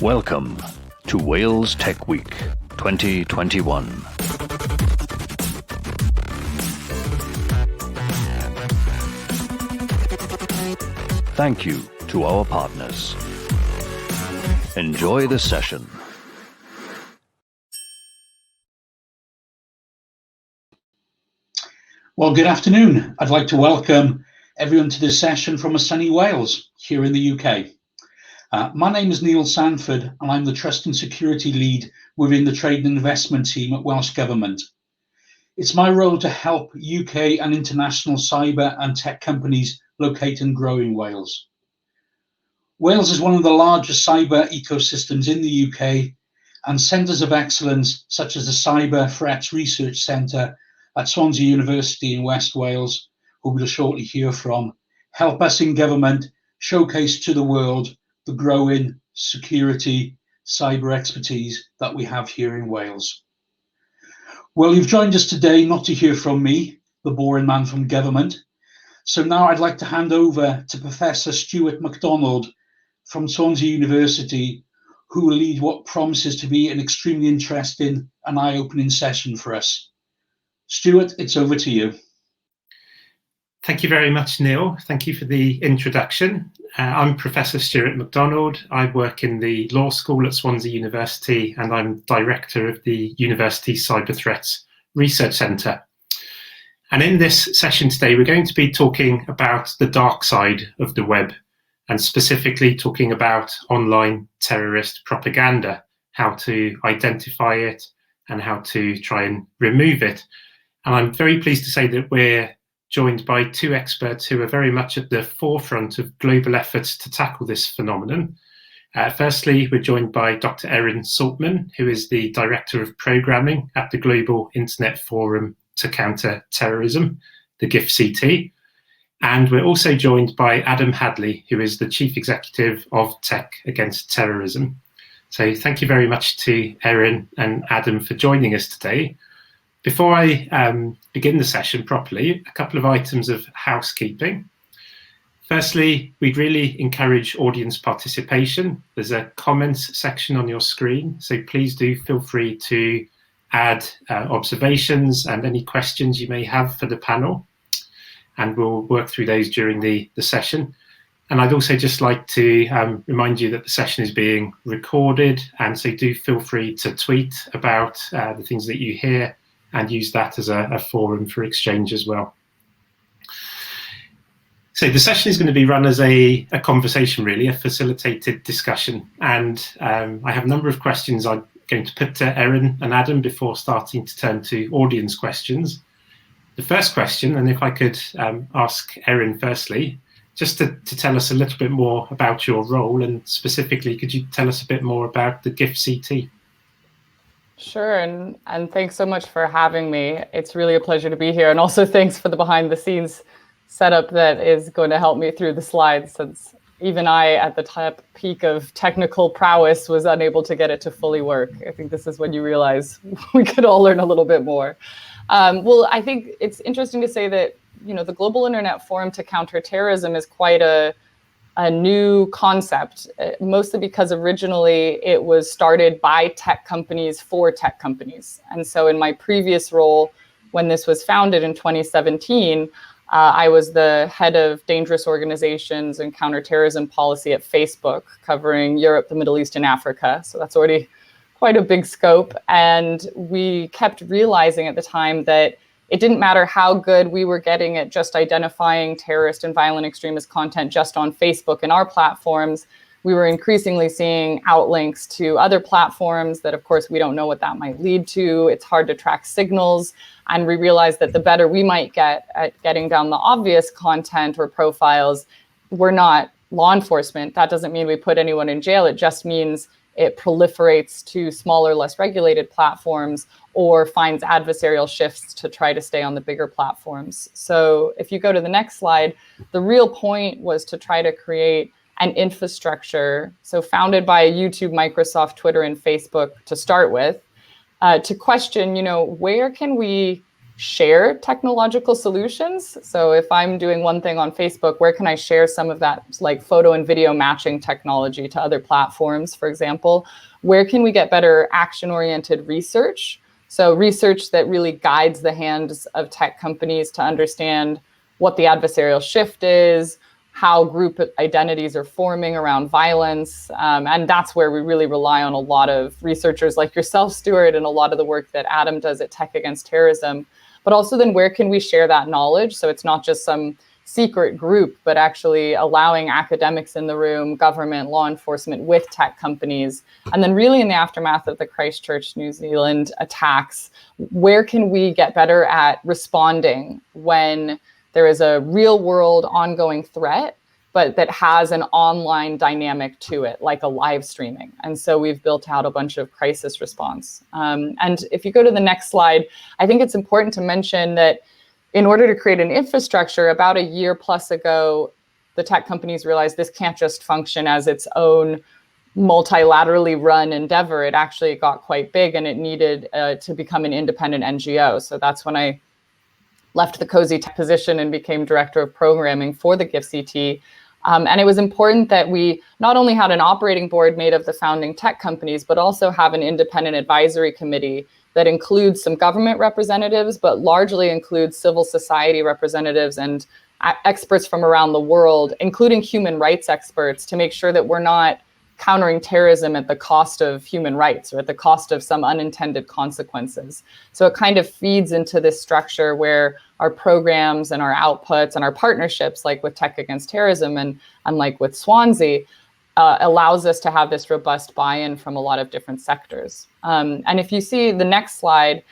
Welcome to Wales Tech Week 2021. Thank you to our partners. Enjoy the session. Well, good afternoon. I'd like to welcome everyone to this session from a sunny Wales here in the UK. My name is Neil Sanford and I'm the Trust and Security Lead within the Trade and Investment team at Welsh Government. It's my role to help UK and international cyber and tech companies locate and grow in Wales. Wales is one of the largest cyber ecosystems in the UK, and centres of excellence such as the Cyber Threats Research Centre at Swansea University in West Wales, who we'll shortly hear from, help us in government showcase to the world the growing security cyber expertise that we have here in Wales. Well, you've joined us today not to hear from me, the boring man from government. So now I'd like to hand over to Professor Stuart Macdonald from Swansea University, who will lead what promises to be an extremely interesting and eye-opening session for us. Stuart, it's over to you. Thank you very much, Neil. Thank you for the introduction. I'm Professor Stuart Macdonald. I work in the law school at Swansea University, and I'm director of the University Cyber Threats Research Centre. And in this session today, we're going to be talking about the dark side of the web, and specifically talking about online terrorist propaganda, how to identify it and how to try and remove it. And I'm very pleased to say that we're joined by two experts who are very much at the forefront of global efforts to tackle this phenomenon. Firstly, we're joined by Dr Erin Saltman, who is the Director of Programming at the Global Internet Forum to Counter Terrorism, the GIFCT. And we're also joined by Adam Hadley, who is the Chief Executive of CYTREC Against Terrorism. So thank you very much to Erin and Adam for joining us today. Before I begin the session properly, a couple of items of housekeeping. Firstly, we'd really encourage audience participation. There's a comments section on your screen, so please do feel free to add observations and any questions you may have for the panel, and we'll work through those during the session. And I'd also just like to remind you that the session is being recorded, and so do feel free to tweet about the things that you hear and use that as a forum for exchange as well. So the session is going to be run as a conversation, really, a facilitated discussion. And I have a number of questions I'm going to put to Erin and Adam before starting to turn to audience questions. The first question, and if I could ask Erin firstly, just to tell us a little bit more about your role, and specifically, could you tell us a bit more about the GIFCT? Sure, and thanks so much for having me. It's really a pleasure to be here, and also thanks for the behind the scenes setup that is going to help me through the slides, since even I, at the top peak of technical prowess, was unable to get it to fully work. I think this is when you realize we could all learn a little bit more. Well, I think it's interesting to say that, you know, the Global Internet Forum to Counter Terrorism is quite a new concept, mostly because originally it was started by tech companies for tech companies. And so in my previous role, when this was founded in 2017, I was the head of dangerous organizations and counterterrorism policy at Facebook, covering Europe, the Middle East, and Africa. So that's already quite a big scope. And we kept realizing at the time that it didn't matter how good we were getting at just identifying terrorist and violent extremist content just on Facebook and our platforms. We were increasingly seeing outlinks to other platforms that, of course, we don't know what that might lead to. It's hard to track signals. And we realized that the better we might get at getting down the obvious content or profiles, we're not law enforcement. That doesn't mean we put anyone in jail. It just means it proliferates to smaller, less regulated platforms, or finds adversarial shifts to try to stay on the bigger platforms. So if you go to the next slide, the real point was to try to create an infrastructure, so founded by YouTube, Microsoft, Twitter, and Facebook to start with, to question, you know, where can we share technological solutions. So if I'm doing one thing on Facebook, where can I share some of that like photo and video matching technology to other platforms, for example? Where can we get better action-oriented research? So research that really guides the hands of tech companies to understand what the adversarial shift is, how group identities are forming around violence. And that's where we really rely on a lot of researchers like yourself, Stuart, and a lot of the work that Adam does at Tech Against Terrorism. But also then where can we share that knowledge? So it's not just some secret group, but actually allowing academics in the room, government, law enforcement with tech companies. And then really in the aftermath of the Christchurch, New Zealand attacks, where can we get better at responding when there is a real world ongoing threat, but that has an online dynamic to it, like a live streaming. And so we've built out a bunch of crisis response. And if you go to the next slide, I think it's important to mention that in order to create an infrastructure, about a year plus ago, the tech companies realized this can't just function as its own multilaterally run endeavor. It actually got quite big and it needed to become an independent NGO. So that's when I left the cozy tech position and became director of programming for the GIFCT. And it was important that we not only had an operating board made of the founding tech companies, but also have an independent advisory committee that includes some government representatives, but largely includes civil society representatives and experts from around the world, including human rights experts, to make sure that we're not countering terrorism at the cost of human rights or at the cost of some unintended consequences. So it kind of feeds into this structure where our programs and our outputs and our partnerships, like with Tech Against Terrorism and like with Swansea, allows us to have this robust buy-in from a lot of different sectors. And if you see the next slide,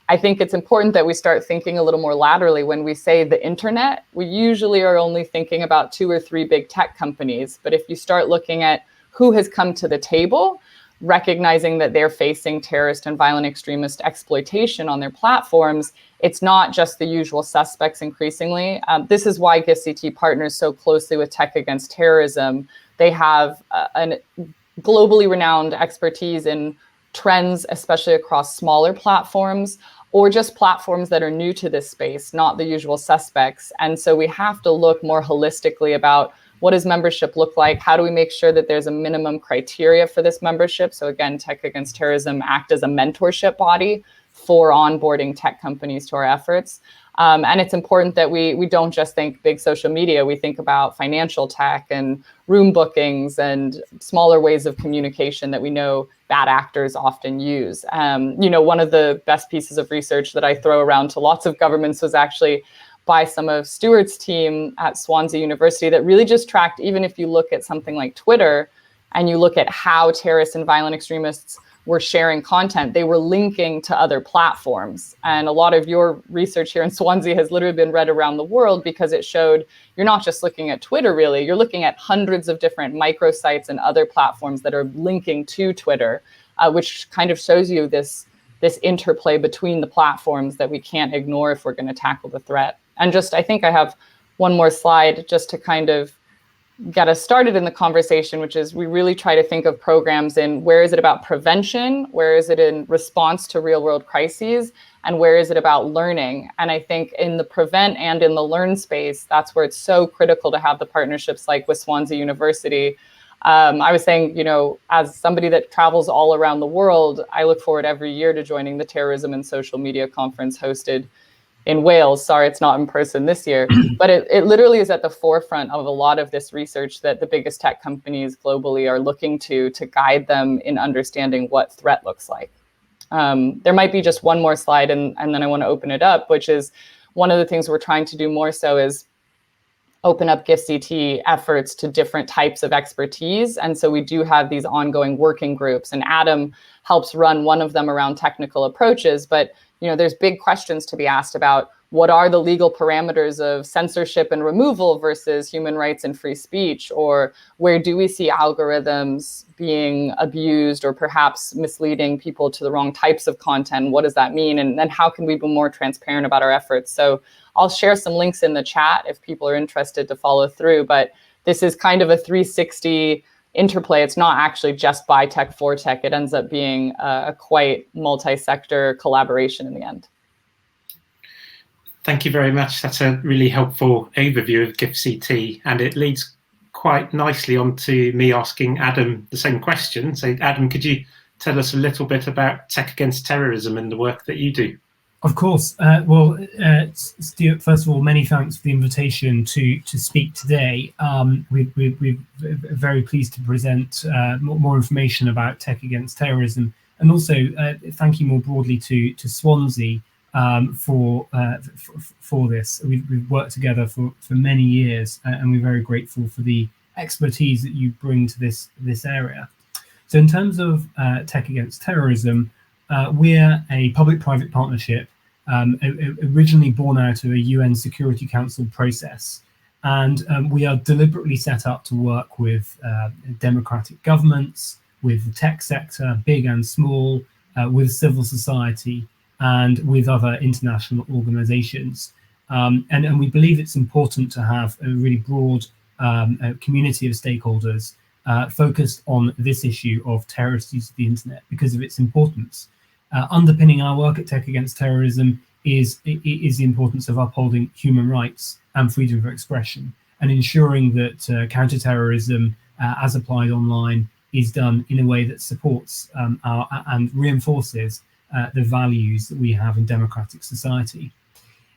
I think it's important that we start thinking a little more laterally. When we say the internet, we usually are only thinking about 2 or 3 big tech companies. But if you start looking at who has come to the table, recognizing that they're facing terrorist and violent extremist exploitation on their platforms, it's not just the usual suspects increasingly. This is why GIFCT partners so closely with Tech Against Terrorism. They have a globally renowned expertise in trends, especially across smaller platforms, or just platforms that are new to this space, not the usual suspects. And so we have to look more holistically about what does membership look like? How do we make sure that there's a minimum criteria for this membership? So again, Tech Against Terrorism act as a mentorship body for onboarding tech companies to our efforts. And it's important that we don't just think big social media. We think about financial tech and room bookings and smaller ways of communication that we know bad actors often use. One of the best pieces of research that I throw around to lots of governments was actually by some of Stuart's team at Swansea University that really just tracked, even if you look at something like Twitter and you look at how terrorists and violent extremists were sharing content, they were linking to other platforms. And a lot of your research here in Swansea has literally been read around the world because it showed you're not just looking at Twitter, really, you're looking at hundreds of different microsites and other platforms that are linking to Twitter, which kind of shows you this interplay between the platforms that we can't ignore if we're going to tackle the threat. And just, I think I have one more slide just to kind of get us started in the conversation, which is we really try to think of programs in where is it about prevention, where is it in response to real world crises, and where is it about learning? And I think in the prevent and in the learn space, that's where it's so critical to have the partnerships like with Swansea University. I was saying, as somebody that travels all around the world, I look forward every year to joining the Terrorism and Social Media Conference hosted in Wales. Sorry, it's not in person this year, but it literally is at the forefront of a lot of this research that the biggest tech companies globally are looking to guide them in understanding what threat looks like. There might be just one more slide and then I want to open it up, which is one of the things we're trying to do more so is open up GIFCT efforts to different types of expertise. And so we do have these ongoing working groups, and Adam helps run one of them around technical approaches, but there's big questions to be asked about what are the legal parameters of censorship and removal versus human rights and free speech, or where do we see algorithms being abused or perhaps misleading people to the wrong types of content? What does that mean? And then how can we be more transparent about our efforts? So I'll share some links in the chat if people are interested to follow through, but this is kind of a 360 interplay. It's not actually just by tech for tech. It ends up being a quite multi-sector collaboration in the end. Thank you very much. That's a really helpful overview of GIFCT, and it leads quite nicely on to me asking Adam the same question. So Adam, could you tell us a little bit about Tech Against Terrorism and the work that you do? Of course. Stuart, first of all, many thanks for the invitation to speak today. We're very pleased to present more information about Tech Against Terrorism, and also thank you more broadly to Swansea for this. We've worked together for many years, and we're very grateful for the expertise that you bring to this area. So in terms of Tech Against Terrorism, we're a public-private partnership originally born out of a UN Security Council process. And we are deliberately set up to work with democratic governments, with the tech sector, big and small, with civil society, and with other international organizations. And we believe it's important to have a really broad community of stakeholders focused on this issue of terrorist use of the internet because of its importance. Underpinning our work at Tech Against Terrorism is the importance of upholding human rights and freedom of expression, and ensuring that counterterrorism, as applied online, is done in a way that supports and reinforces the values that we have in democratic society.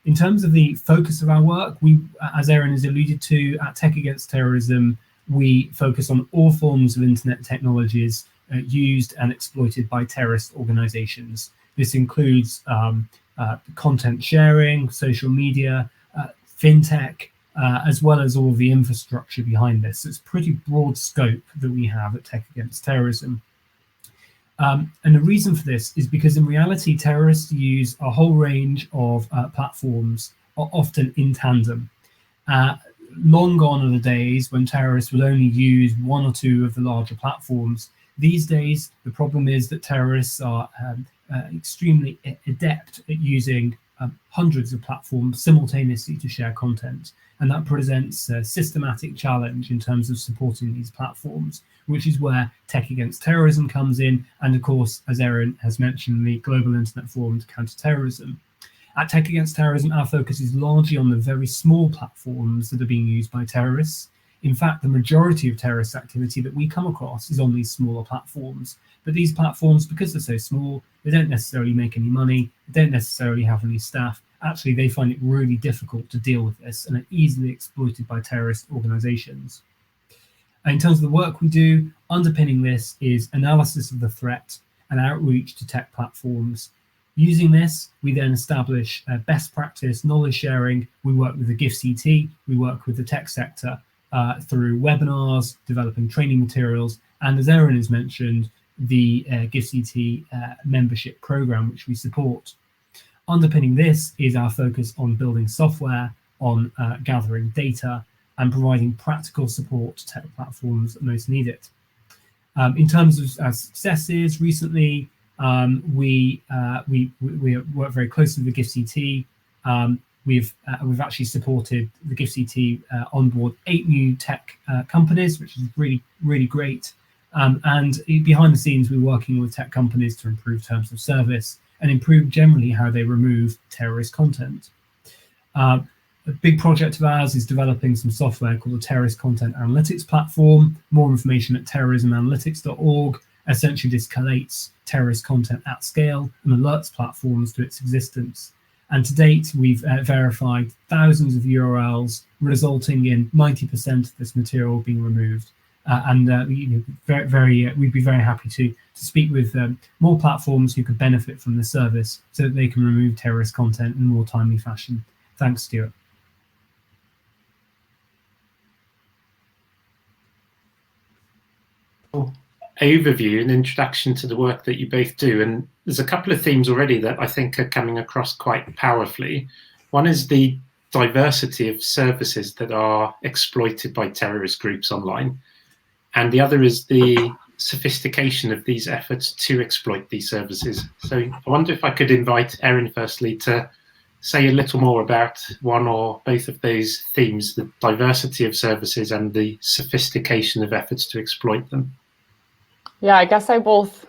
In terms of the focus of our work, we, as Erin has alluded to, at Tech Against Terrorism, we focus on all forms of internet technologies used and exploited by terrorist organizations. This includes content sharing, social media, fintech, as well as all the infrastructure behind this. So it's a pretty broad scope that we have at Tech Against Terrorism. And the reason for this is because in reality, terrorists use a whole range of platforms, often in tandem. Long gone are the days when terrorists will only use one or two of the larger platforms. These days, the problem is that terrorists are extremely adept at using hundreds of platforms simultaneously to share content. And that presents a systematic challenge in terms of supporting these platforms, which is where Tech Against Terrorism comes in. And of course, as Erin has mentioned, the Global Internet Forum to Counter Terrorism. At Tech Against Terrorism, our focus is largely on the very small platforms that are being used by terrorists. In fact, the majority of terrorist activity that we come across is on these smaller platforms. But these platforms, because they're so small, they don't necessarily make any money, they don't necessarily have any staff. Actually, they find it really difficult to deal with this and are easily exploited by terrorist organizations. In terms of the work we do, underpinning this is analysis of the threat and outreach to tech platforms. Using this, we then establish best practice knowledge sharing. We work with the GIFCT, we work with the tech sector through webinars, developing training materials, and as Erin has mentioned, the GIFCT membership program, which we support. Underpinning this is our focus on building software, on gathering data, and providing practical support to tech platforms that most need it. In terms of successes, recently we work very closely with the GIFCT. We've actually supported the GIFCT onboard 8 new tech companies, which is really great. And behind the scenes, we're working with tech companies to improve terms of service and improve generally how they remove terrorist content. A big project of ours is developing some software called the Terrorist Content Analytics Platform. More information at terrorismanalytics.org. Essentially, this collates terrorist content at scale and alerts platforms to its existence. And to date, we've verified thousands of URLs, resulting in 90% of this material being removed. We'd be very happy to speak with more platforms who could benefit from the service so that they can remove terrorist content in a more timely fashion. Thanks, Stuart. Overview and introduction to the work that you both do, and there's a couple of themes already that I think are coming across quite powerfully. One is the diversity of services that are exploited by terrorist groups online, and the other is the sophistication of these efforts to exploit these services. So I wonder if I could invite Erin firstly to say a little more about one or both of those themes, the diversity of services and the sophistication of efforts to exploit them. Yeah, I guess I both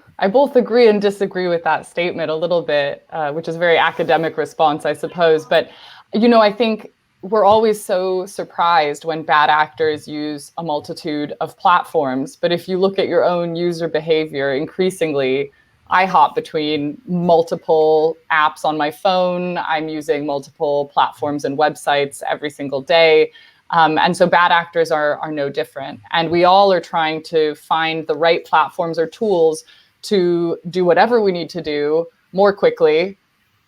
agree and disagree with that statement a little bit, which is a very academic response, I suppose. But You know, I think we're always so surprised when bad actors use a multitude of platforms. But if you look at your own user behavior, increasingly, I hop between multiple apps on my phone. I'm using multiple platforms and websites every single day. And so bad actors are no different. And we all are trying to find the right platforms or tools to do whatever we need to do more quickly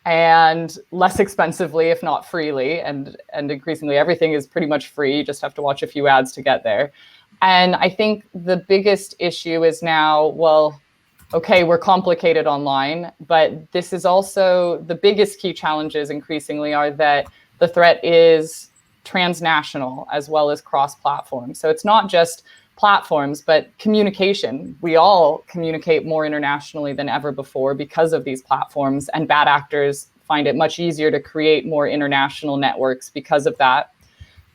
and less expensively, if not freely. And increasingly, everything is pretty much free. You just have to watch a few ads to get there. And I think the biggest issue is now, well, okay, we're complicated online, but this is also the biggest key challenges increasingly are that the threat is transnational as well as cross-platform. So it's not just platforms, but communication. We all communicate more internationally than ever before because of these platforms, and bad actors find it much easier to create more international networks because of that.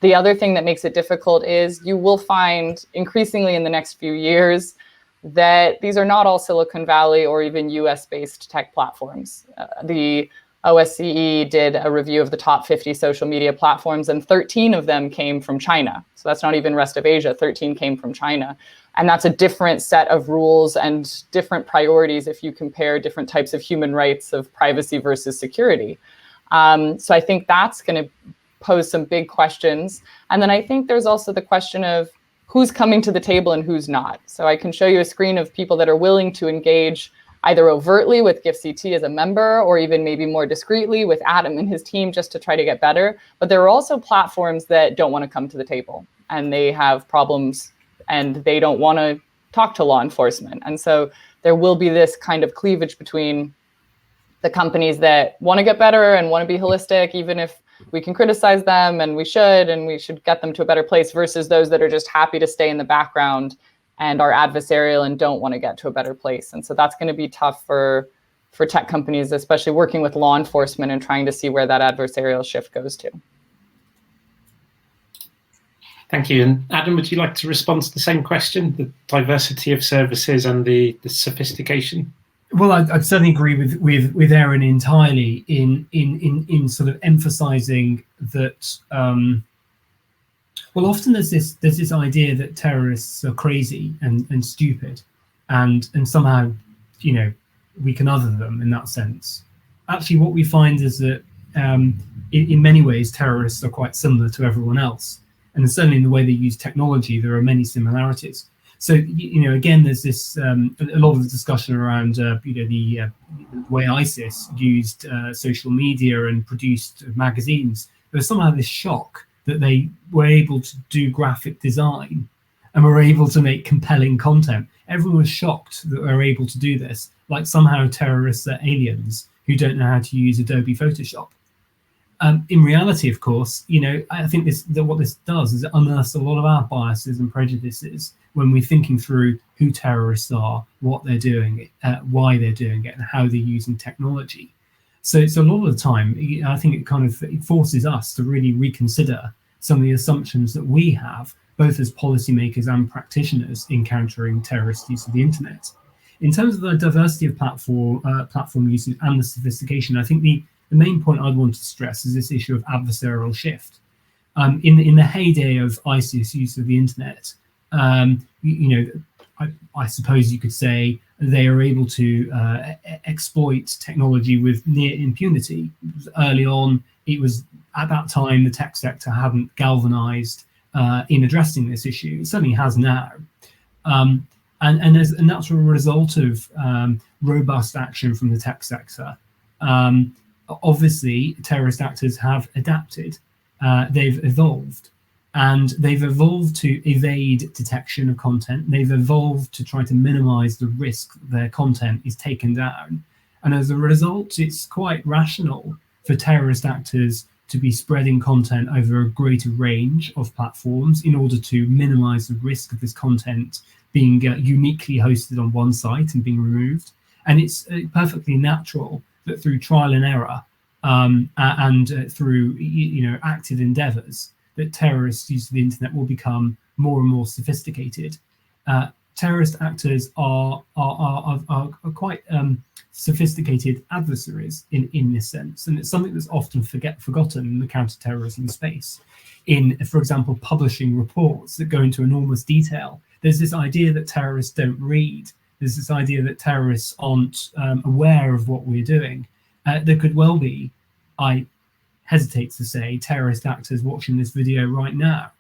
The other thing that makes it difficult is you will find increasingly in the next few years that these are not all Silicon Valley or even US-based tech platforms. The OSCE did a review of the top 50 social media platforms, and 13 of them came from China. So that's not even rest of Asia, 13 came from China. And that's a different set of rules and different priorities if you compare different types of human rights of privacy versus security. So I think that's going to pose some big questions. And then I think there's also the question of who's coming to the table and who's not. So I can show you a screen of people that are willing to engage either overtly with GIFCT as a member or even maybe more discreetly with Adam and his team just to try to get better. But there are also platforms that don't want to come to the table and they have problems and they don't want to talk to law enforcement. And so there will be this kind of cleavage between the companies that want to get better and want to be holistic, even if we can criticize them and we should get them to a better place, versus those that are just happy to stay in the background and are adversarial and don't want to get to a better place. And so that's going to be tough for tech companies, especially working with law enforcement and trying to see where that adversarial shift goes to. Thank you. And Adam, would you like to respond to the same question, the diversity of services and the sophistication? Well, I'd certainly agree with Erin entirely in sort of emphasising that. Well, often there's this idea that terrorists are crazy and stupid, and somehow, you know, we can other them in that sense. Actually, what we find is that in many ways terrorists are quite similar to everyone else, and certainly in the way they use technology, there are many similarities. So, you know, again, there's this a lot of the discussion around the way ISIS used social media and produced magazines. There's somehow this shock that they were able to do graphic design and were able to make compelling content. Everyone was shocked that they were able to do this, like somehow terrorists are aliens who don't know how to use Adobe Photoshop. In reality, of course, you know, I think what this does is it unearths a lot of our biases and prejudices when we're thinking through who terrorists are, what they're doing, why they're doing it, and how they're using technology. So a lot of the time, I think it forces us to really reconsider some of the assumptions that we have, both as policymakers and practitioners encountering terrorist use of the internet. In terms of the diversity of platform usage and the sophistication, I think the main point I'd want to stress is this issue of adversarial shift. In the heyday of ISIS use of the internet, I suppose you could say they are able to exploit technology with near impunity. Early on, it was at that time the tech sector hadn't galvanized in addressing this issue. It certainly has now. And as a natural result of robust action from the tech sector, obviously terrorist actors have adapted. They've evolved. And they've evolved to evade detection of content. They've evolved to try to minimize the risk that their content is taken down. And as a result, it's quite rational for terrorist actors to be spreading content over a greater range of platforms in order to minimize the risk of this content being uniquely hosted on one site and being removed. And it's perfectly natural that through trial and error and through active endeavors, that terrorists' use of the internet will become more and more sophisticated. terrorist actors are quite sophisticated adversaries in this sense, and it's something that's often forgotten in the counterterrorism space. In, for example, publishing reports that go into enormous detail, there's this idea that terrorists don't read. There's this idea that terrorists aren't aware of what we're doing. There could well be, I hesitate to say, terrorist actors watching this video right now.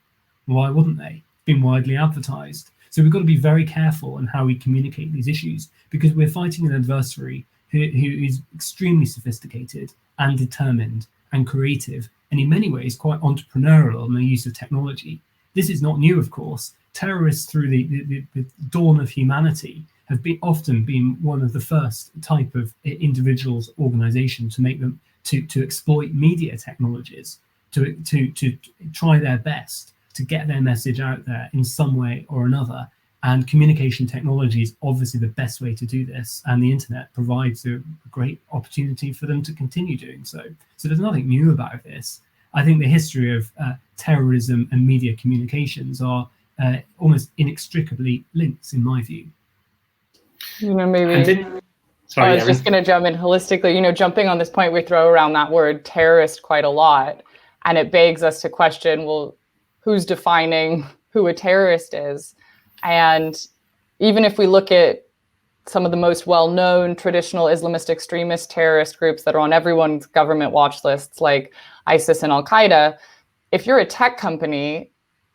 Why wouldn't they? It's been widely advertised. So we've got to be very careful in how we communicate these issues, because we're fighting an adversary who is extremely sophisticated and determined and creative, and in many ways quite entrepreneurial in the use of technology. This is not new, of course. Terrorists through the dawn of humanity have often been one of the first type of individuals, organizations to make them to exploit media technologies, to try their best to get their message out there in some way or another. And communication technology is obviously the best way to do this, and the internet provides a great opportunity for them to continue doing so. So there's nothing new about this. I think the history of terrorism and media communications are almost inextricably linked, in my view. Maybe I was just going to jump in holistically. Jumping on this point, we throw around that word terrorist quite a lot, and it begs us to question, well, who's defining who a terrorist is? And even if we look at some of the most well-known traditional Islamist extremist terrorist groups that are on everyone's government watch lists, like ISIS and Al-Qaeda, if you're a tech company,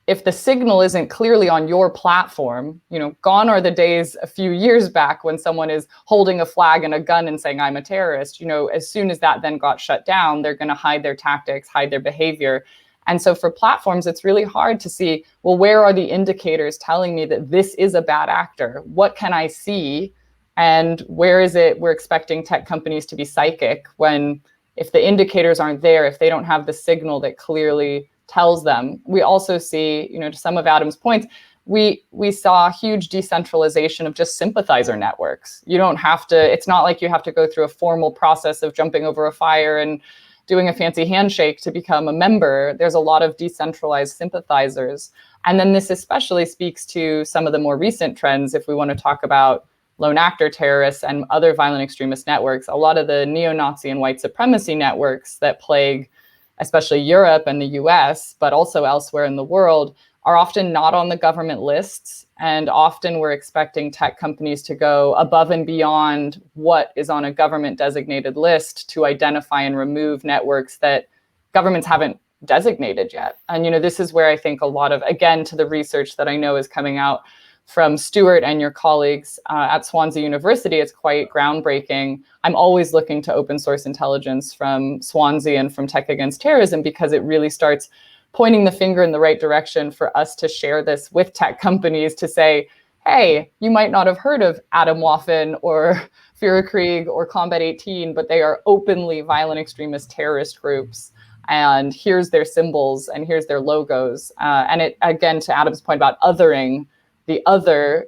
if the signal isn't clearly on your platform, gone are the days a few years back when someone is holding a flag and a gun and saying, I'm a terrorist. As soon as that then got shut down, they're going to hide their tactics, hide their behavior. And so for platforms, it's really hard to see, well, where are the indicators telling me that this is a bad actor? What can I see? And where is it we're expecting tech companies to be psychic when, if the indicators aren't there, if they don't have the signal that clearly tells them? We also see, to some of Adam's points, we saw huge decentralization of just sympathizer networks. You don't have to, it's not like you have to go through a formal process of jumping over a fire and doing a fancy handshake to become a member. There's a lot of decentralized sympathizers. And then this especially speaks to some of the more recent trends, if we want to talk about lone actor terrorists and other violent extremist networks. A lot of the neo-Nazi and white supremacy networks that plague especially Europe and the US, but also elsewhere in the world, are often not on the government lists. And often we're expecting tech companies to go above and beyond what is on a government designated list to identify and remove networks that governments haven't designated yet. And, this is where I think a lot of, again, to the research that I know is coming out from Stuart and your colleagues at Swansea University, it's quite groundbreaking. I'm always looking to open source intelligence from Swansea and from Tech Against Terrorism, because it really starts pointing the finger in the right direction for us to share this with tech companies to say, hey, you might not have heard of Adam Waffen or Führerkrieg or Combat 18, but they are openly violent extremist terrorist groups. And here's their symbols and here's their logos. And it, again, to Adam's point about othering, the other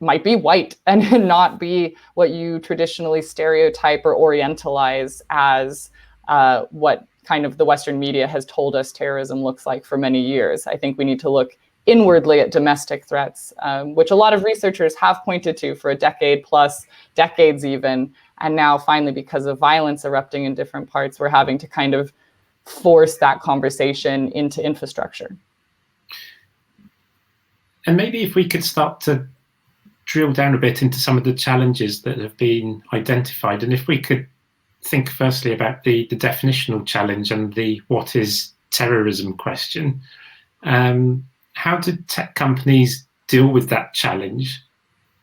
might be white and not be what you traditionally stereotype or orientalize as what kind of the Western media has told us terrorism looks like for many years. I think we need to look inwardly at domestic threats, which a lot of researchers have pointed to for a decade plus, decades even. And now finally, because of violence erupting in different parts, we're having to kind of force that conversation into infrastructure. And maybe if we could start to drill down a bit into some of the challenges that have been identified, and if we could think firstly about the definitional challenge and the what is terrorism question. How do tech companies deal with that challenge,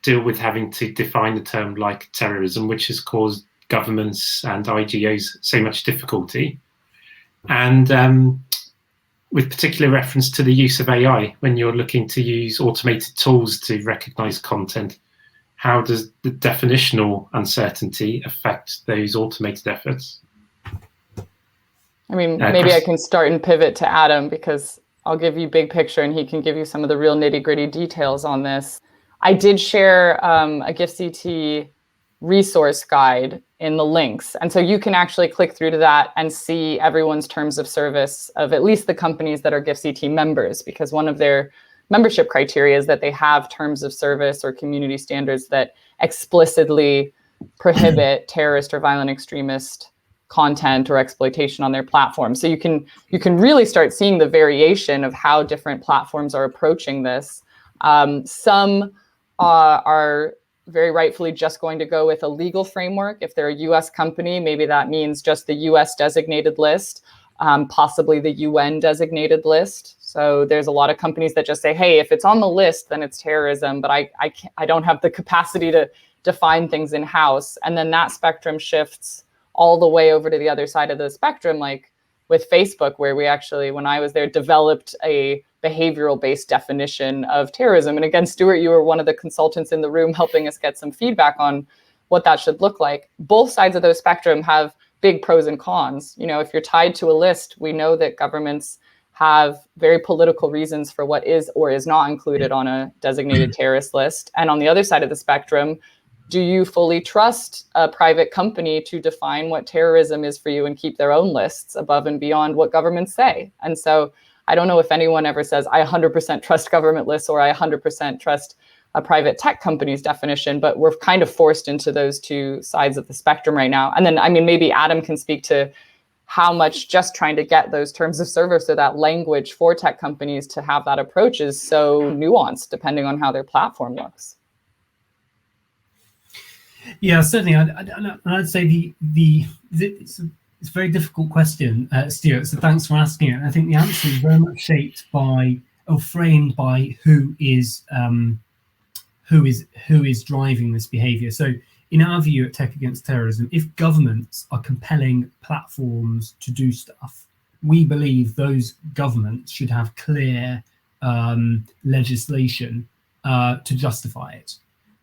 deal with having to define a term like terrorism, which has caused governments and IGOs so much difficulty? And with particular reference to the use of AI, when you're looking to use automated tools to recognize content, how does the definitional uncertainty affect those automated efforts? I mean, maybe I can start and pivot to Adam, because I'll give you big picture and he can give you some of the real nitty-gritty details on this. I did share a GIFCT resource guide in the links. And so you can actually click through to that and see everyone's terms of service of at least the companies that are GIFCT members, because one of their membership criteria is that they have terms of service or community standards that explicitly prohibit terrorist or violent extremist content or exploitation on their platform. So you can really start seeing the variation of how different platforms are approaching this. Some are very rightfully just going to go with a legal framework. If they're a US company, maybe that means just the US designated list, possibly the UN designated list. So there's a lot of companies that just say, hey, if it's on the list, then it's terrorism, but I don't have the capacity to define things in-house. And then that spectrum shifts all the way over to the other side of the spectrum, like with Facebook, where we actually, when I was there, developed a behavioral-based definition of terrorism. And again, Stuart, you were one of the consultants in the room helping us get some feedback on what that should look like. Both sides of those spectrum have big pros and cons. You know, if you're tied to a list, we know that governments have very political reasons for what is or is not included on a designated terrorist list. And on the other side of the spectrum, do you fully trust a private company to define what terrorism is for you and keep their own lists above and beyond what governments say? And so I don't know if anyone ever says, I 100% trust government lists or I 100% trust a private tech company's definition, but we're kind of forced into those two sides of the spectrum right now. And then, I mean, maybe Adam can speak to how much just trying to get those terms of service or that language for tech companies to have that approach is so nuanced depending on how their platform looks. Yeah, certainly. I'd say it's a very difficult question, Stuart. So thanks for asking it. I think the answer is very much shaped by or framed by who is driving this behaviour. So in our view at Tech Against Terrorism, if governments are compelling platforms to do stuff, we believe those governments should have clear legislation to justify it.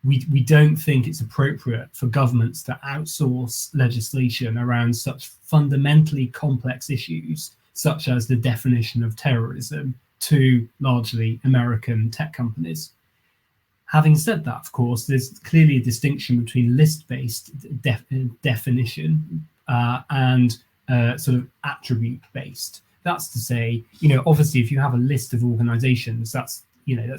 We don't think it's appropriate for governments to outsource legislation around such fundamentally complex issues, such as the definition of terrorism, to largely American tech companies. Having said that, of course, there's clearly a distinction between list-based definition and sort of attribute-based. That's to say, obviously, if you have a list of organizations, that's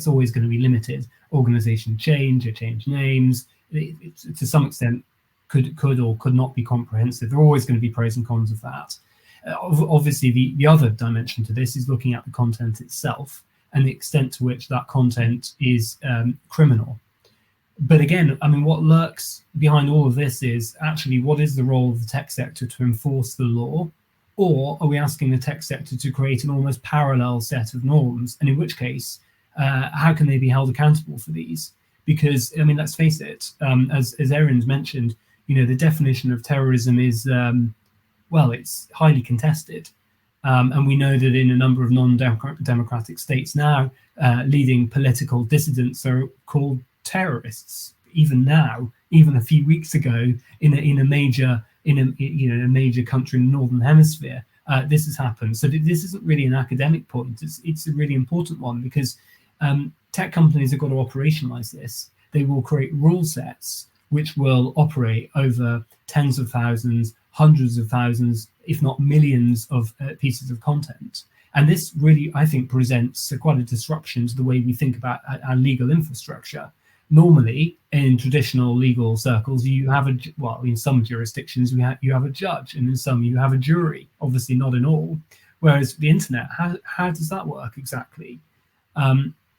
always going to be limited. Organization change or change names, to some extent, could or could not be comprehensive. There are always going to be pros and cons of that. Obviously, the other dimension to this is looking at the content itself and the extent to which that content is criminal. But again, I mean, what lurks behind all of this is actually what is the role of the tech sector to enforce the law? Or are we asking the tech sector to create an almost parallel set of norms? And in which case, how can they be held accountable for these? Because, I mean, let's face it, as Erin's mentioned, the definition of terrorism is, it's highly contested. And we know that in a number of non-democratic states now, leading political dissidents are called terrorists. Even now, even a few weeks ago, in a major country in the Northern Hemisphere, this has happened. So this isn't really an academic point. It's a really important one because tech companies have got to operationalize this. They will create rule sets which will operate over tens of thousands, hundreds of thousands, if not millions of pieces of content. And this really, I think, presents quite a disruption to the way we think about our legal infrastructure. Normally, in traditional legal circles, you have in some jurisdictions, you have a judge, and in some you have a jury, obviously not in all. Whereas the internet, how does that work exactly?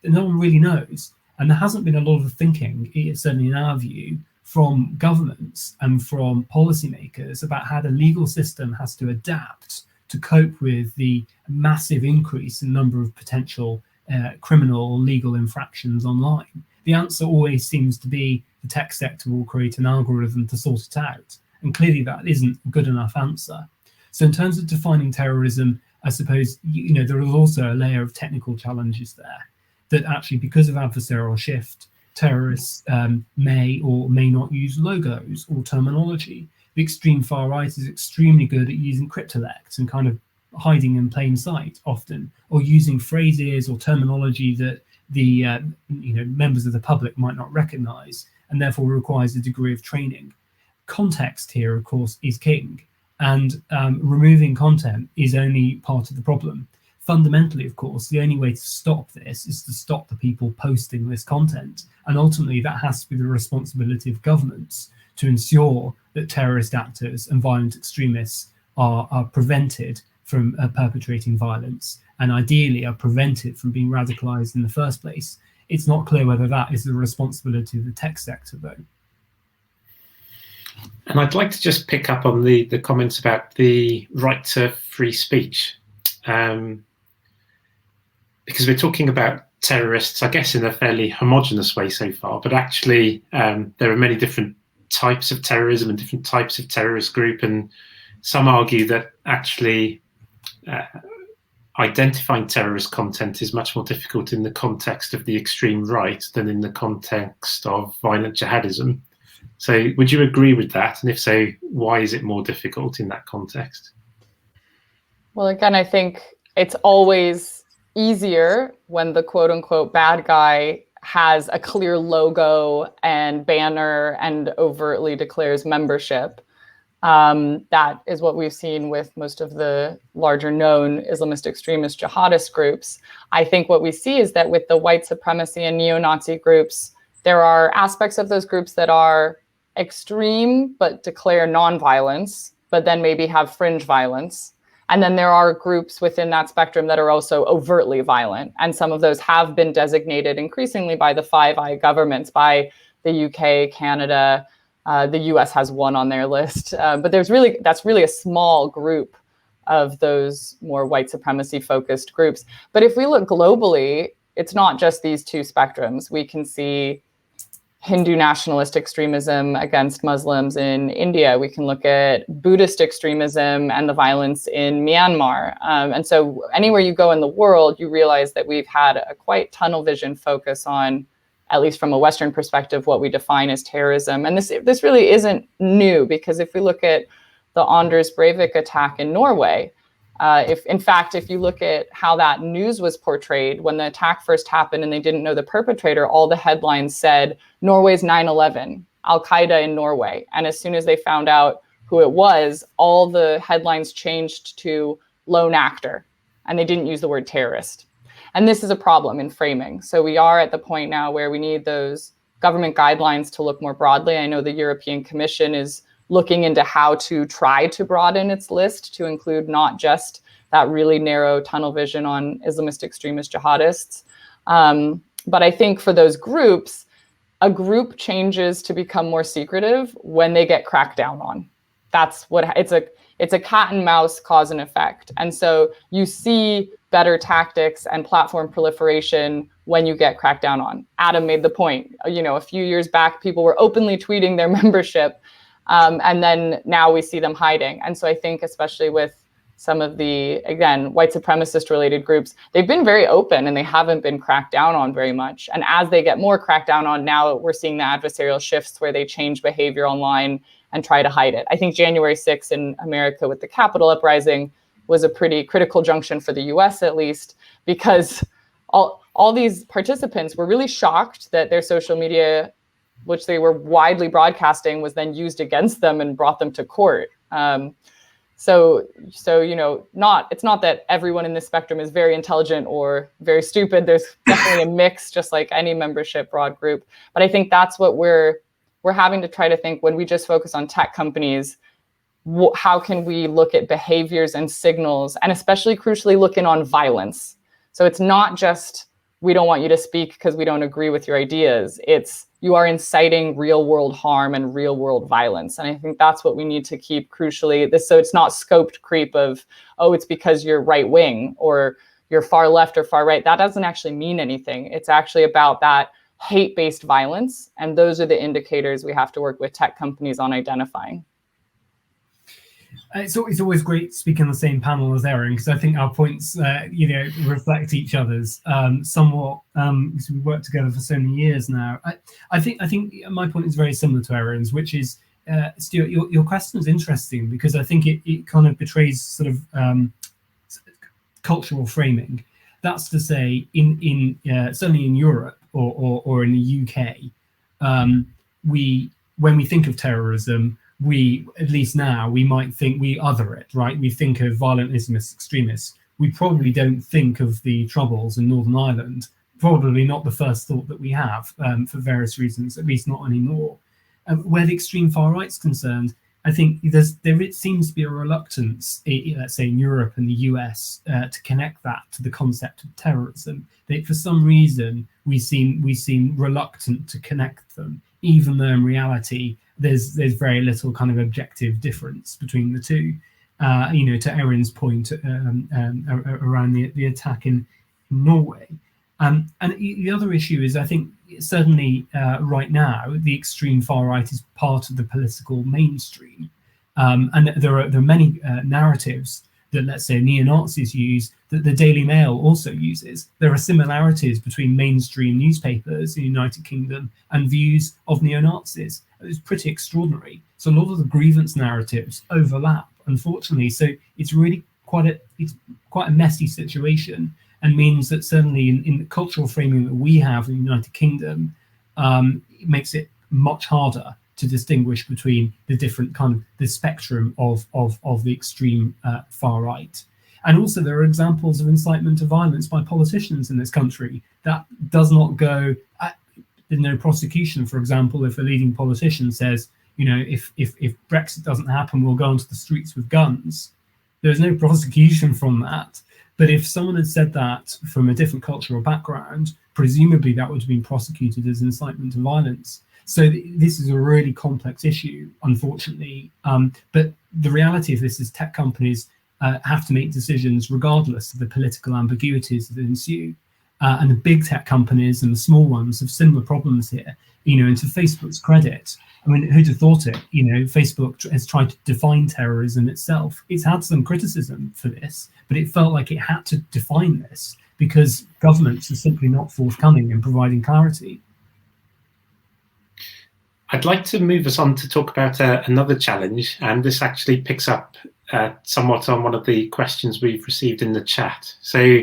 No one really knows. And there hasn't been a lot of thinking, certainly in our view, from governments and from policymakers about how the legal system has to adapt to cope with the massive increase in number of potential criminal or legal infractions online. The answer always seems to be the tech sector will create an algorithm to sort it out. And clearly that isn't a good enough answer. So in terms of defining terrorism, I suppose, there is also a layer of technical challenges there, that actually because of adversarial shift, terrorists may or may not use logos or terminology. The extreme far right is extremely good at using cryptolects and kind of hiding in plain sight often, or using phrases or terminology that the members of the public might not recognize, and therefore requires a degree of training. Context here, of course, is king, and removing content is only part of the problem. fundamentally, of course, the only way to stop this is to stop the people posting this content. And ultimately, that has to be the responsibility of governments to ensure that terrorist actors and violent extremists are prevented from perpetrating violence, and ideally are prevented from being radicalized in the first place. It's not clear whether that is the responsibility of the tech sector, though. And I'd like to just pick up on the comments about the right to free speech, because we're talking about terrorists, I guess, in a fairly homogenous way so far, but actually there are many different types of terrorism and different types of terrorist group, and some argue that actually identifying terrorist content is much more difficult in the context of the extreme right than in the context of violent jihadism. So would you agree with that? And if so, why is it more difficult in that context? Well, again, I think it's always easier when the quote unquote bad guy has a clear logo and banner and overtly declares membership. That is what we've seen with most of the larger known Islamist extremist jihadist groups. I think what we see is that with the white supremacy and neo-Nazi groups, there are aspects of those groups that are extreme but declare nonviolence, but then maybe have fringe violence. And then there are groups within that spectrum that are also overtly violent. And some of those have been designated increasingly by the Five Eyes governments, by the UK, Canada. The US has one on their list. But that's really a small group of those more white supremacy focused groups. But if we look globally, it's not just these two spectrums. We can see Hindu nationalist extremism against Muslims in India. We can look at Buddhist extremism and the violence in Myanmar. And so anywhere you go in the world, you realize that we've had a quite tunnel vision focus on, at least from a Western perspective, what we define as terrorism. And this really isn't new, because if we look at the Anders Breivik attack in Norway, if you look at how that news was portrayed, when the attack first happened and they didn't know the perpetrator, all the headlines said, Norway's 9/11, Al-Qaeda in Norway. And as soon as they found out who it was, all the headlines changed to lone actor, and they didn't use the word terrorist. And this is a problem in framing. So we are at the point now where we need those government guidelines to look more broadly. I know the European Commission is looking into how to try to broaden its list to include not just that really narrow tunnel vision on Islamist extremist jihadists. But I think for those groups, a group changes to become more secretive when they get cracked down on. That's what it's a cat and mouse cause and effect. And so you see better tactics and platform proliferation when you get cracked down on. Adam made the point, a few years back, people were openly tweeting their membership. And then now we see them hiding. And so I think especially with some of the, again, white supremacist related groups, they've been very open and they haven't been cracked down on very much. And as they get more cracked down on, now we're seeing the adversarial shifts where they change behavior online and try to hide it. I think January 6th in America with the Capitol uprising was a pretty critical junction for the US, at least, because all these participants were really shocked that their social media, which they were widely broadcasting, was then used against them and brought them to court. So it's not that everyone in this spectrum is very intelligent or very stupid. There's definitely a mix, just like any membership broad group. But I think that's what we're having to try to think when we just focus on tech companies. How can we look at behaviors and signals, and especially crucially look in on violence? So it's not just, we don't want you to speak because we don't agree with your ideas. It's, you are inciting real world harm and real world violence. And I think that's what we need to keep crucially, so it's not scoped creep of, oh, it's because you're right wing or you're far left or far right. That doesn't actually mean anything. It's actually about that hate-based violence. And those are the indicators we have to work with tech companies on identifying. It's always great speaking on the same panel as Erin, because I think our points, reflect each other's somewhat. Because we've worked together for so many years now. I think my point is very similar to Erin's, which is, Stuart, your question is interesting because I think it kind of betrays sort of cultural framing. That's to say, in certainly in Europe or in the UK, when we think of terrorism, at least now, we might think we other it, right? We think of violent Islamist extremists. we probably don't think of the Troubles in Northern Ireland. Probably not the first thought that we have, for various reasons, at least not anymore. Where the extreme far right's concerned, I think there seems to be a reluctance, let's say in Europe and the US, to connect that to the concept of terrorism. That for some reason we seem reluctant to connect them, even though in reality there's very little kind of objective difference between the two. To Erin's point around the attack in Norway. And the other issue is, I think, certainly right now, the extreme far right is part of the political mainstream. And there are many narratives that, let's say, neo-Nazis use, that the Daily Mail also uses. There are similarities between mainstream newspapers in the United Kingdom and views of neo-Nazis. It's pretty extraordinary. So a lot of the grievance narratives overlap, unfortunately. So it's really quite a messy situation, and means that certainly in the cultural framing that we have in the United Kingdom, it makes it much harder to distinguish between the different kind of the spectrum of the extreme far right. And also there are examples of incitement to violence by politicians in this country that does not go, there's no prosecution, for example, if a leading politician says, if Brexit doesn't happen, we'll go onto the streets with guns. There's no prosecution from that. But if someone had said that from a different cultural background, presumably that would have been prosecuted as incitement to violence. So this is a really complex issue, unfortunately. But the reality of this is tech companies have to make decisions regardless of the political ambiguities that ensue. And the big tech companies and the small ones have similar problems here. And to Facebook's credit, I mean, who'd have thought it? Facebook has tried to define terrorism itself. It's had some criticism for this, but it felt like it had to define this because governments are simply not forthcoming in providing clarity. I'd like to move us on to talk about another challenge, and this actually picks up somewhat on one of the questions we've received in the chat. So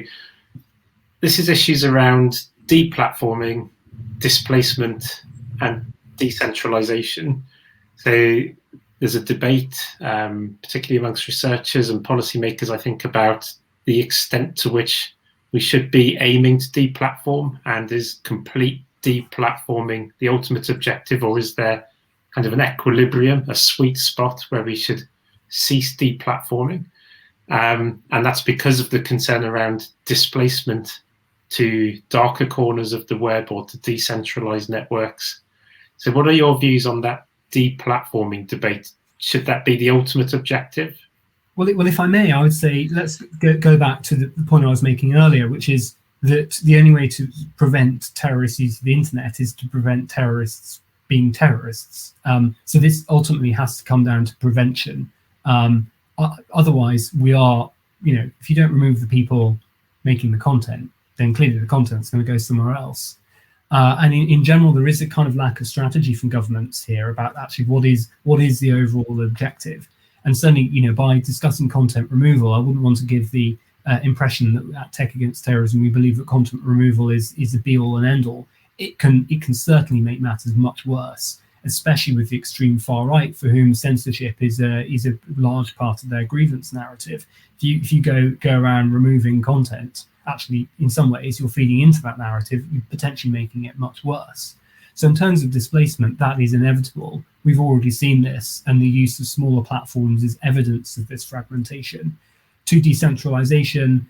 this is issues around deplatforming, displacement, and decentralization. So there's a debate, particularly amongst researchers and policymakers, I think, about the extent to which we should be aiming to deplatform, and is complete deplatforming the ultimate objective, or is there kind of an equilibrium, a sweet spot where we should cease deplatforming? And that's because of the concern around displacement to darker corners of the web or to decentralized networks. So what are your views on that deplatforming debate? Should that be the ultimate objective? Well, if I may, I would say let's go back to the point I was making earlier, which is that the only way to prevent terrorist use of the internet is to prevent terrorists being terrorists. So this ultimately has to come down to prevention. Otherwise, we are, if you don't remove the people making the content, then clearly the content's going to go somewhere else. And in general, there is a kind of lack of strategy from governments here about actually what is the overall objective. And certainly, by discussing content removal, I wouldn't want to give the impression that at Tech Against Terrorism we believe that content removal is the be-all and end-all. It can certainly make matters much worse, especially with the extreme far right, for whom censorship is a large part of their grievance narrative. If you go around removing content, actually, in some ways, you're feeding into that narrative, you're potentially making it much worse. So in terms of displacement, that is inevitable. We've already seen this, and the use of smaller platforms is evidence of this fragmentation. To decentralization,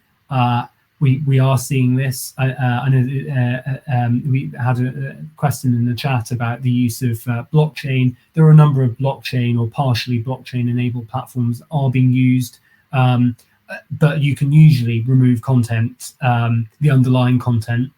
we are seeing this. I know we had a question in the chat about the use of blockchain. There are a number of blockchain or partially blockchain-enabled platforms that are being used. But you can usually remove content, the underlying content,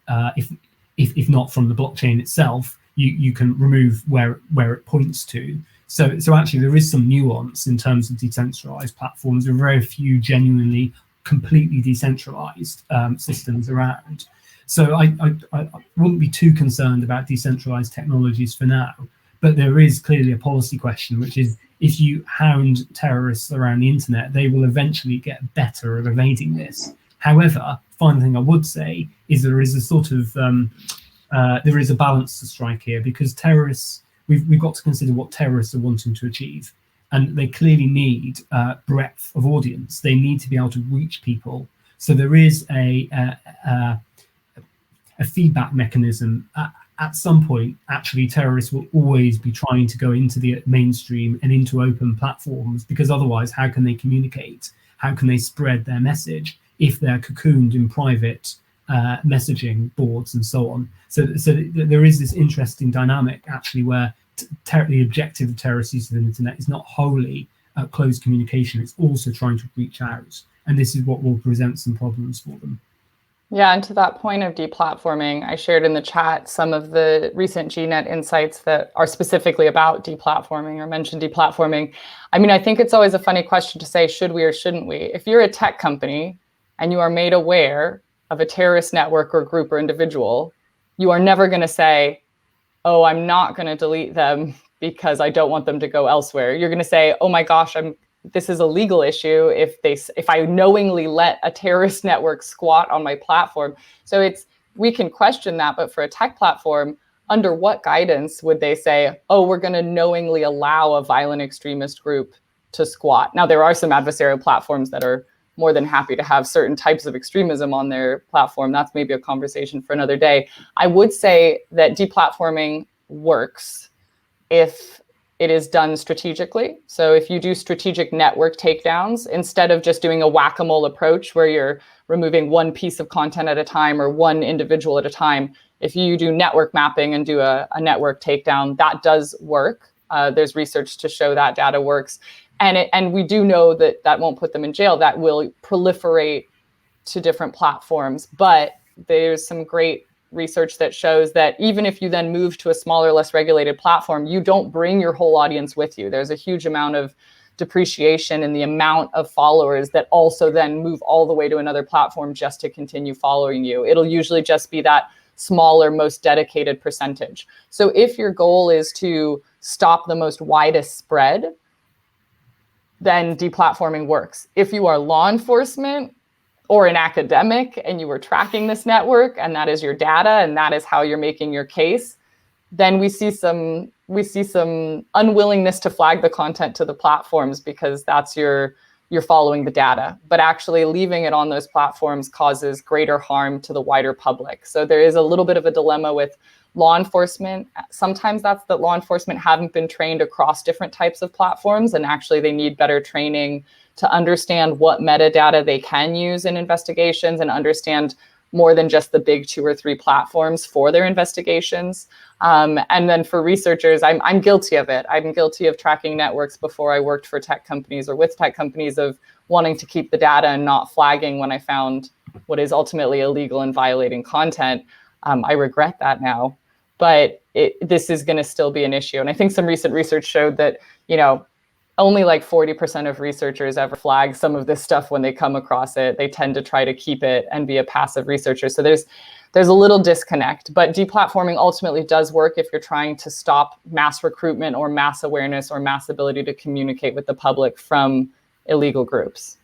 if not from the blockchain itself, you can remove where it points to. So actually there is some nuance in terms of decentralized platforms. There are very few genuinely completely decentralized systems around. So I wouldn't be too concerned about decentralized technologies for now. But there is clearly a policy question, which is if you hound terrorists around the internet, they will eventually get better at evading this. However, final thing I would say is there is a sort of there is a balance to strike here, because terrorists, we've got to consider what terrorists are wanting to achieve, and they clearly need breadth of audience. They need to be able to reach people So there is a feedback mechanism. At some point, actually, terrorists will always be trying to go into the mainstream and into open platforms, because otherwise, how can they communicate? How can they spread their message if they're cocooned in private messaging boards and so on? So there is this interesting dynamic, actually, where the objective of terrorist use of the internet is not wholly closed communication. It's also trying to reach out. And this is what will present some problems for them. Yeah, and to that point of deplatforming, I shared in the chat some of the recent GNet insights that are specifically about deplatforming or mention deplatforming. I mean, I think it's always a funny question to say, should we or shouldn't we? If you're a tech company and you are made aware of a terrorist network or group or individual, you are never going to say, oh, I'm not going to delete them because I don't want them to go elsewhere. You're going to say, oh my gosh, this is a legal issue if I knowingly let a terrorist network squat on my platform. So we can question that, but for a tech platform, under what guidance would they say, oh, we're going to knowingly allow a violent extremist group to squat? Now, there are some adversarial platforms that are more than happy to have certain types of extremism on their platform. That's maybe a conversation for another day. I would say that deplatforming works if it is done strategically. So if you do strategic network takedowns, instead of just doing a whack-a-mole approach where you're removing one piece of content at a time or one individual at a time, if you do network mapping and do a network takedown, that does work. There's research to show that data works. And we do know that that won't put them in jail. That will proliferate to different platforms. But there's some great research that shows that even if you then move to a smaller, less regulated platform, you don't bring your whole audience with you. There's a huge amount of depreciation in the amount of followers that also then move all the way to another platform just to continue following you. It'll usually just be that smaller, most dedicated percentage. So if your goal is to stop the most widest spread, then deplatforming works. If you are law enforcement or an academic and you were tracking this network and that is your data and that is how you're making your case, then we see some unwillingness to flag the content to the platforms because that's you're following the data. But actually leaving it on those platforms causes greater harm to the wider public. So there is a little bit of a dilemma with law enforcement. Sometimes that's that law enforcement haven't been trained across different types of platforms, and actually they need better training to understand what metadata they can use in investigations and understand more than just the big 2 or 3 platforms for their investigations. And then for researchers, I'm guilty of it. I'm guilty of tracking networks before I worked for tech companies or with tech companies, of wanting to keep the data and not flagging when I found what is ultimately illegal and violating content. I regret that now, but this is going to still be an issue. And I think some recent research showed that, only like 40% of researchers ever flag some of this stuff when they come across it. They tend to try to keep it and be a passive researcher. So there's a little disconnect, but deplatforming ultimately does work if you're trying to stop mass recruitment or mass awareness or mass ability to communicate with the public from illegal groups.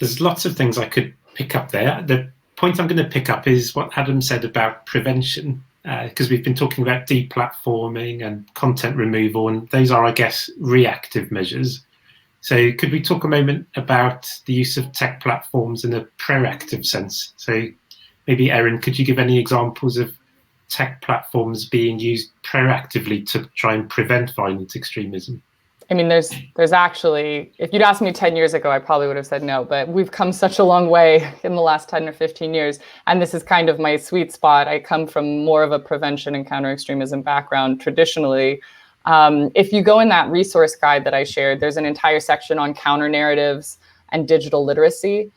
There's lots of things I could pick up there. The point I'm going to pick up is what Adam said about prevention. Because we've been talking about deplatforming and content removal, and those are, I guess, reactive measures. So could we talk a moment about the use of tech platforms in a proactive sense? So maybe, Erin, could you give any examples of tech platforms being used proactively to try and prevent violent extremism? I mean, there's actually, if you'd asked me 10 years ago, I probably would have said no, but we've come such a long way in the last 10 or 15 years. And this is kind of my sweet spot. I come from more of a prevention and counter-extremism background traditionally. If you go in that resource guide that I shared, there's an entire section on counter-narratives and digital literacy.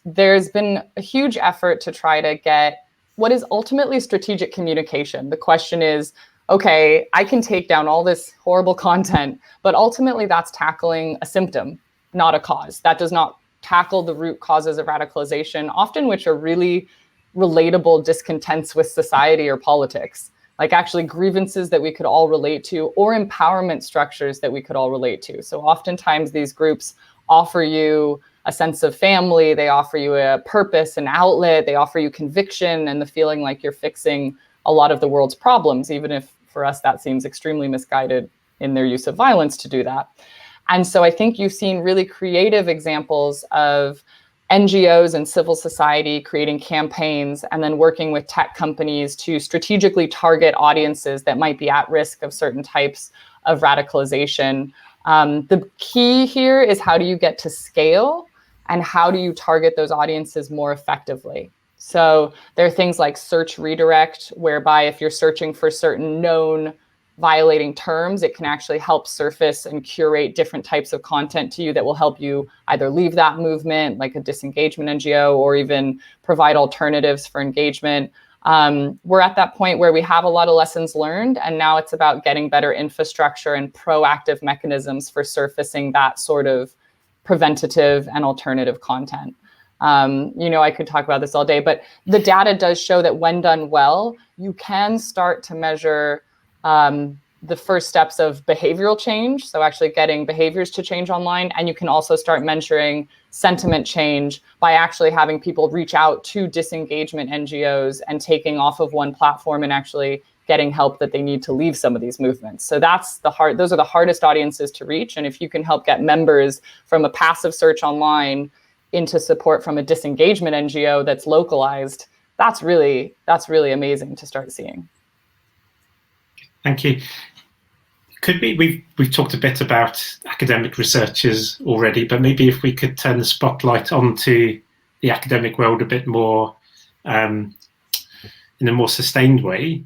There's been a huge effort to try to get what is ultimately strategic communication. The question is, okay, I can take down all this horrible content, but ultimately that's tackling a symptom, not a cause. That does not tackle the root causes of radicalization, often which are really relatable discontents with society or politics, like actually grievances that we could all relate to or empowerment structures that we could all relate to. So oftentimes these groups offer you a sense of family, they offer you a purpose, an outlet, they offer you conviction and the feeling like you're fixing a lot of the world's problems, even if for us that seems extremely misguided in their use of violence to do that. And so I think you've seen really creative examples of NGOs and civil society creating campaigns and then working with tech companies to strategically target audiences that might be at risk of certain types of radicalization. The key here is, how do you get to scale and how do you target those audiences more effectively? So there are things like search redirect, whereby if you're searching for certain known violating terms, it can actually help surface and curate different types of content to you that will help you either leave that movement, like a disengagement NGO, or even provide alternatives for engagement. We're at that point where we have a lot of lessons learned, and now it's about getting better infrastructure and proactive mechanisms for surfacing that sort of preventative and alternative content. I could talk about this all day, but the data does show that when done well, you can start to measure the first steps of behavioral change, so actually getting behaviors to change online. And you can also start measuring sentiment change by actually having people reach out to disengagement NGOs and taking off of one platform and actually getting help that they need to leave some of these movements. So those are the hardest audiences to reach. And if you can help get members from a passive search online into support from a disengagement NGO that's localized, that's really amazing to start seeing. Thank you. We've talked a bit about academic researchers already, but maybe if we could turn the spotlight onto the academic world a bit more in a more sustained way.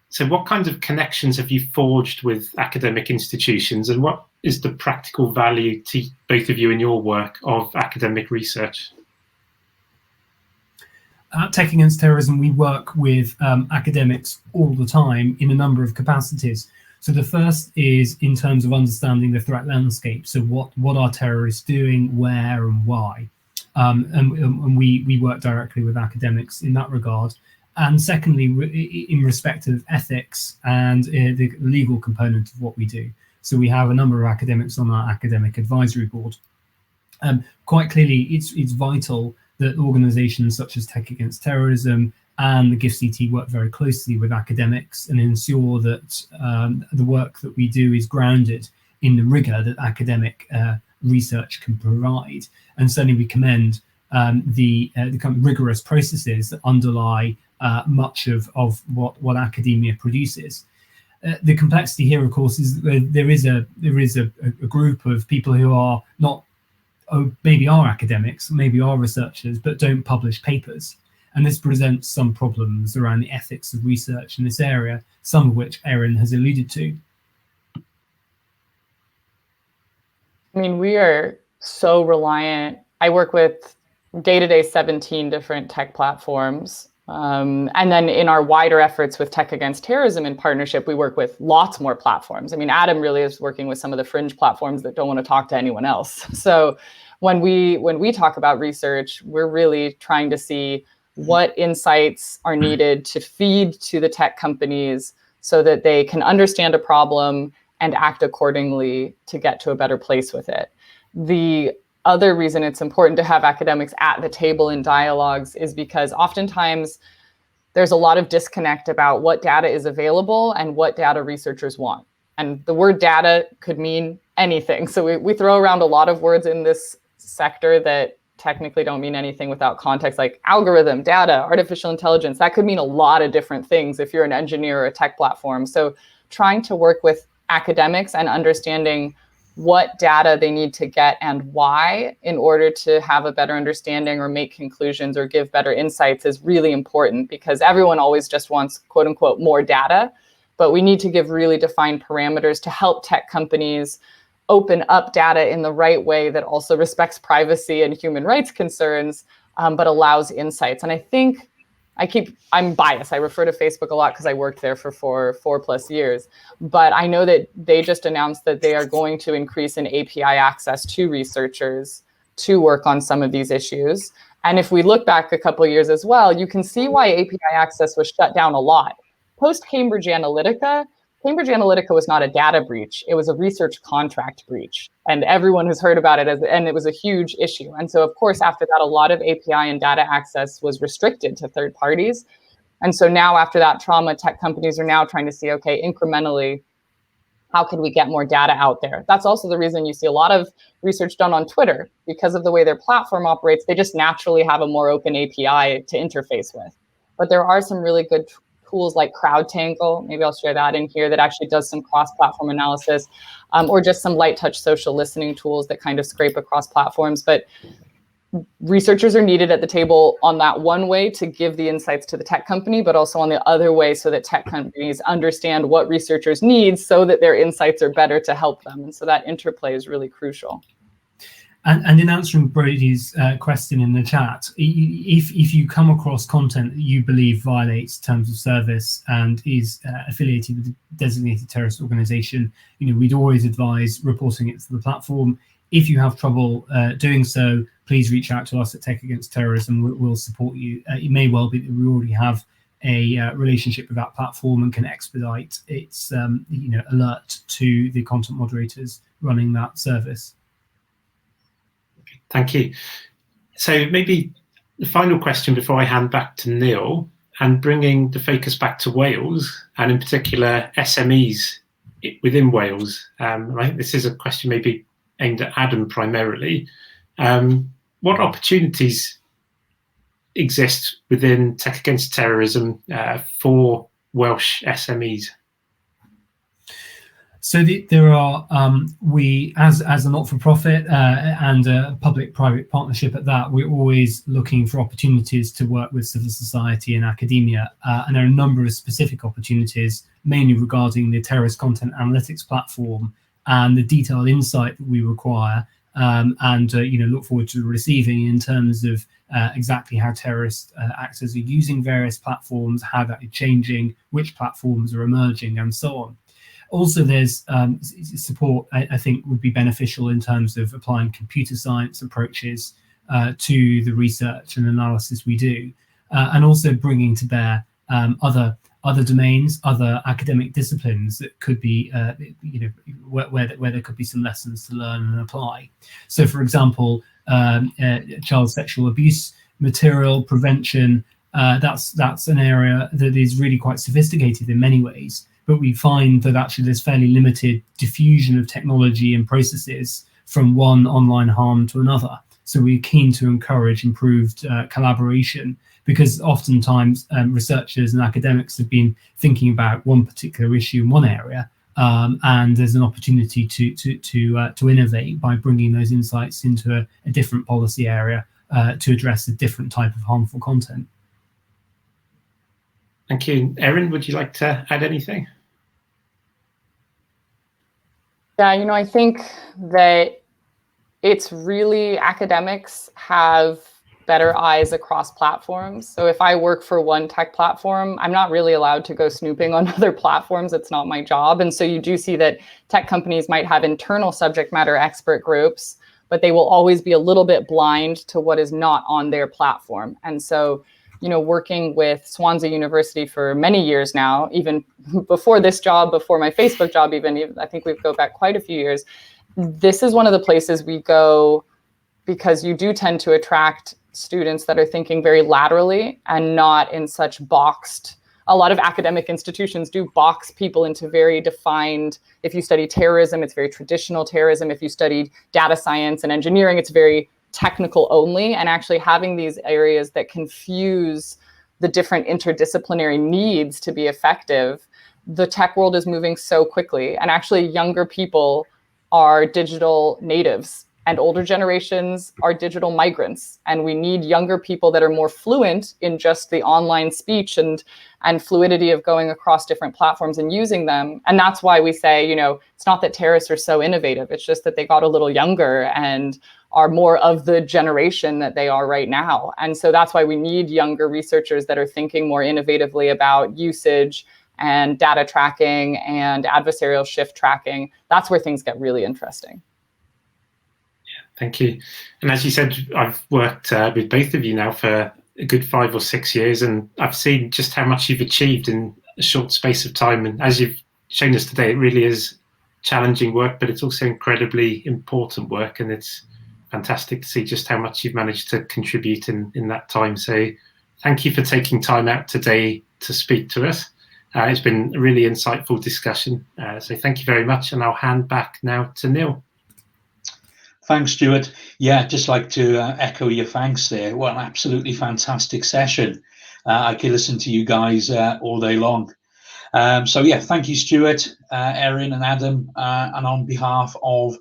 So what kinds of connections have you forged with academic institutions, and what is the practical value to both of you in your work of academic research? At Tech Against Terrorism, we work with academics all the time in a number of capacities. So the first is in terms of understanding the threat landscape. So what are terrorists doing, where and why? And we work directly with academics in that regard. And secondly, in respect of ethics and the legal component of what we do. So we have a number of academics on our academic advisory board. Quite clearly, it's vital that organizations such as Tech Against Terrorism and the GIFCT work very closely with academics and ensure that the work that we do is grounded in the rigor that academic research can provide. And certainly we commend the kind of rigorous processes that underlie much of what academia produces. The complexity here, of course, is that there is a group of people who are not, maybe are academics, maybe are researchers, but don't publish papers. And this presents some problems around the ethics of research in this area, some of which Erin has alluded to. I mean, we are so reliant. I work with day-to-day 17 different tech platforms. And then in our wider efforts with Tech Against Terrorism in partnership, we work with lots more platforms. I mean, Adam really is working with some of the fringe platforms that don't want to talk to anyone else. So when we talk about research, we're really trying to see what insights are needed to feed to the tech companies so that they can understand a problem and act accordingly to get to a better place with it. The other reason it's important to have academics at the table in dialogues is because oftentimes there's a lot of disconnect about what data is available and what data researchers want. And the word data could mean anything. So we throw around a lot of words in this sector that technically don't mean anything without context, like algorithm, data, artificial intelligence. That could mean a lot of different things if you're an engineer or a tech platform. So trying to work with academics and understanding what data they need to get and why in order to have a better understanding or make conclusions or give better insights is really important, because everyone always just wants, quote unquote, more data, but we need to give really defined parameters to help tech companies open up data in the right way that also respects privacy and human rights concerns, but allows insights. And I think I'm biased. I refer to Facebook a lot because I worked there for four plus years, but I know that they just announced that they are going to increase an API access to researchers to work on some of these issues. And if we look back a couple of years as well, you can see why API access was shut down a lot. Post Cambridge Analytica was not a data breach. It was a research contract breach. And everyone has heard about it, and it was a huge issue. And so, of course, after that, a lot of API and data access was restricted to third parties. And so now after that trauma, tech companies are now trying to see, okay, incrementally, how can we get more data out there? That's also the reason you see a lot of research done on Twitter. Because of the way their platform operates, they just naturally have a more open API to interface with. But there are some really good tools like CrowdTangle, maybe I'll share that in here, that actually does some cross-platform analysis, or just some light touch social listening tools that kind of scrape across platforms. But researchers are needed at the table on that one way to give the insights to the tech company, but also on the other way so that tech companies understand what researchers need so that their insights are better to help them. And so that interplay is really crucial. And in answering Brody's question in the chat, if you come across content that you believe violates terms of service and is affiliated with a designated terrorist organization, we'd always advise reporting it to the platform. If you have trouble doing so, please reach out to us at Tech Against Terrorism. We'll support you. It may well be that we already have a relationship with that platform and can expedite its alert to the content moderators running that service. Thank you. So maybe the final question before I hand back to Neil, and bringing the focus back to Wales, and in particular SMEs within Wales. I think this is a question maybe aimed at Adam primarily. What opportunities exist within Tech Against Terrorism for Welsh SMEs? So there are, we as a not-for-profit and a public-private partnership at that, we're always looking for opportunities to work with civil society and academia. And there are a number of specific opportunities, mainly regarding the terrorist content analytics platform and the detailed insight that we require, and look forward to receiving in terms of exactly how terrorist actors are using various platforms, how that is changing, which platforms are emerging, and so on. Also, there's support I think would be beneficial in terms of applying computer science approaches to the research and analysis we do, and also bringing to bear other domains, other academic disciplines that could be, where there could be some lessons to learn and apply. So, for example, child sexual abuse material prevention, that's an area that is really quite sophisticated in many ways. But we find that actually there's fairly limited diffusion of technology and processes from one online harm to another. So we're keen to encourage improved collaboration, because oftentimes researchers and academics have been thinking about one particular issue in one area, and there's an opportunity to innovate by bringing those insights into a different policy area to address a different type of harmful content. Thank you. Erin, would you like to add anything? Yeah, I think that it's really, academics have better eyes across platforms. So if I work for one tech platform, I'm not really allowed to go snooping on other platforms. It's not my job. And so you do see that tech companies might have internal subject matter expert groups, but they will always be a little bit blind to what is not on their platform. And so, working with Swansea University for many years now, even before this job, before my Facebook job, even I think we go back quite a few years, this is one of the places we go because you do tend to attract students that are thinking very laterally and not in such boxed. A lot of academic institutions do box people into very defined. If you study terrorism, it's very traditional terrorism. If you study data science and engineering, it's very technical only. And actually having these areas that confuse the different interdisciplinary needs to be effective, the tech world is moving so quickly. And actually younger people are digital natives and older generations are digital migrants. And we need younger people that are more fluent in just the online speech and fluidity of going across different platforms and using them. And that's why we say, it's not that terrorists are so innovative. It's just that they got a little younger and are more of the generation that they are right now. And so that's why we need younger researchers that are thinking more innovatively about usage and data tracking and adversarial shift tracking. That's where things get really interesting. Thank you. And as you said, I've worked with both of you now for a good 5 or 6 years, and I've seen just how much you've achieved in a short space of time. And as you've shown us today, it really is challenging work, but it's also incredibly important work. And it's fantastic to see just how much you've managed to contribute in that time. So thank you for taking time out today to speak to us. It's been a really insightful discussion. So thank you very much, and I'll hand back now to Neil. Thanks, Stuart. Yeah, I'd just like to echo your thanks there. What an absolutely fantastic session. I could listen to you guys all day long. So yeah, thank you, Stuart, Erin and Adam, and on behalf of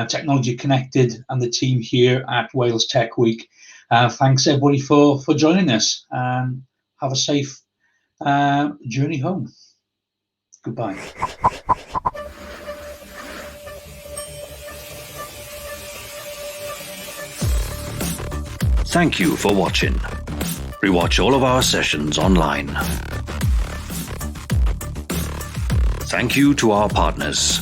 Technology Connected and the team here at Wales Tech Week, thanks everybody for joining us, and have a safe journey home. Goodbye. Thank you for watching. Rewatch all of our sessions online. Thank you to our partners.